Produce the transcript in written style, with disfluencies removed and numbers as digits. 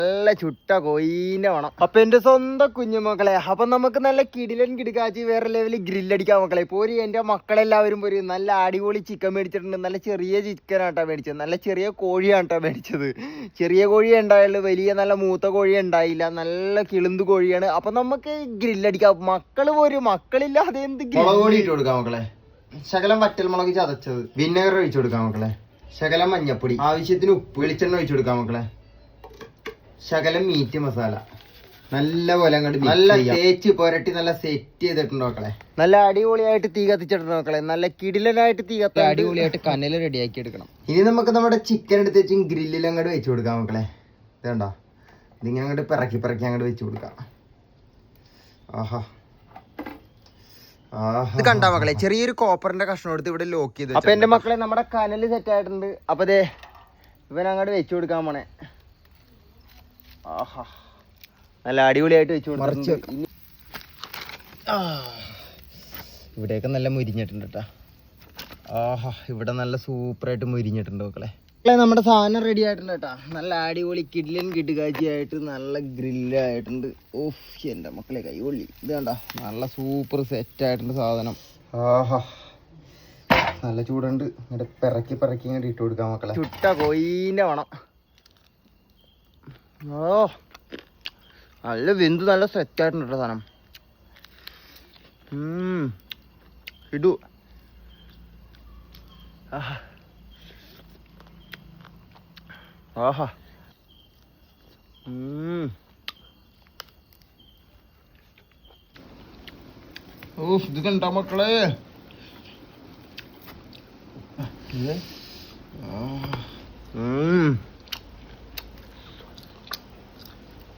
നല്ല ചുട്ട കോയിന്റെ വേണം. അപ്പൊ എന്റെ സ്വന്തം കുഞ്ഞുമക്കളെ, അപ്പൊ നമുക്ക് നല്ല കിടിലൻ കിടുക്കാച്ചി വേറെ ലെവലിൽ ഗ്രില്ലടിക്കാൻ മക്കളെ. പോരി എന്റെ മക്കളെല്ലാവരും പോരി നല്ല അടിപൊളി ചിക്കൻ മേടിച്ചിട്ടുണ്ട്. നല്ല ചെറിയ ചിക്കനാട്ടോ മേടിച്ചത്, നല്ല ചെറിയ കോഴിയാട്ടോ മേടിച്ചത്. ചെറിയ കോഴി ഉണ്ടായുള്ളൂ, വലിയ നല്ല മൂത്ത കോഴി ഉണ്ടായില്ല, നല്ല കിളുന്ത് കോഴിയാണ്. അപ്പൊ നമുക്ക് ഗ്രില്ലടിക്കാം. മക്കള് പോരും, മക്കളില്ലാതെ എന്ത് കോഴി ഇട്ട് കൊടുക്കാം മക്കളെ. ശകലം വറ്റൽമുളക് ചതച്ചത്, വിനെഗർ ഒഴിച്ചു കൊടുക്കാം മക്കളെ. ശകലം മഞ്ഞപ്പൊടി, ആവശ്യത്തിന് ഉപ്പ്, വെളിച്ചെണ്ണ ഒഴിച്ചു കൊടുക്കാം മക്കളെ. ശകലം മീറ്റ് മസാല, നല്ല പോലെ അങ്ങോട്ട് നല്ല തേച്ച് പുരട്ടി നല്ല സെറ്റ് ചെയ്തിട്ടുണ്ട് മക്കളെ. നല്ല അടിപൊളിയായിട്ട് തീ കത്തിച്ചിട്ടുണ്ട് മക്കളെ. നല്ല കിടിലനായിട്ട് തീ കത്തി അടിപൊളിയായിട്ട് കനല് റെഡിയാക്കി എടുക്കണം. ഇനി നമുക്ക് നമ്മുടെ ചിക്കൻ എടുത്ത് വെച്ച് ഗ്രില്ലിൽ അങ്ങോട്ട് വെച്ച് കൊടുക്കാം മക്കളെ. ഇതേണ്ട, ഇതിങ്ങനെ അങ്ങോട്ട് പിറക്കി അങ്ങോട്ട് വെച്ച് കൊടുക്കാം. ആഹാ, ഇത് കണ്ടാ മക്കളെ, ചെറിയൊരു കോപ്പറിന്റെ കഷ്ണം എടുത്ത് ഇവിടെ ലോക്ക് ചെയ്ത്. അപ്പൊ എന്റെ മക്കളെ നമ്മുടെ കനല് സെറ്റ് ആയിട്ടുണ്ട്. അപ്പൊ ദേ ഇവൻ അങ്ങോട്ട് വെച്ചു കൊടുക്കാൻ പോണേ. ആഹാ, നല്ല അടിപൊളിയായിട്ട് വെച്ചു കൊടുത്തു. ഇവിടെയൊക്കെ നല്ല മുരിഞ്ഞിട്ടുണ്ട് കേട്ടാ. ആഹാ, ഇവിടെ നല്ല സൂപ്പറായിട്ട് മുരിഞ്ഞിട്ടുണ്ട് മക്കളെ. നമ്മുടെ സാധനം റെഡി ആയിട്ടുണ്ട് കേട്ടാ. നല്ല അടിപൊളി കിടിലൻ കിടുകാച്ചിയായിട്ട് നല്ല ഗ്രില്ലായിട്ടുണ്ട്. ഓഫ്, എൻ്റെ മക്കളെ കൈകൊള്ളി. ഇത് കണ്ട, നല്ല സൂപ്പർ സെറ്റ് ആയിട്ടുണ്ട് സാധനം. ആഹാ, നല്ല ചൂടുണ്ട്. ഇങ്ങോട്ട് പിറക്കി ഇങ്ങോട്ട് ഇട്ട് കൊടുക്കാം മക്കളെ. ചുട്ട കോയിന്റെ വേണം. ഓ, നല്ല വെന്ത് നല്ല സെറ്റ് ആയിട്ടുണ്ട് കേട്ടോ സാധനം. ഇടൂ. ആഹാ, ആഹാ, ഓ, ഇത് കണ്ടാ മക്കളെ.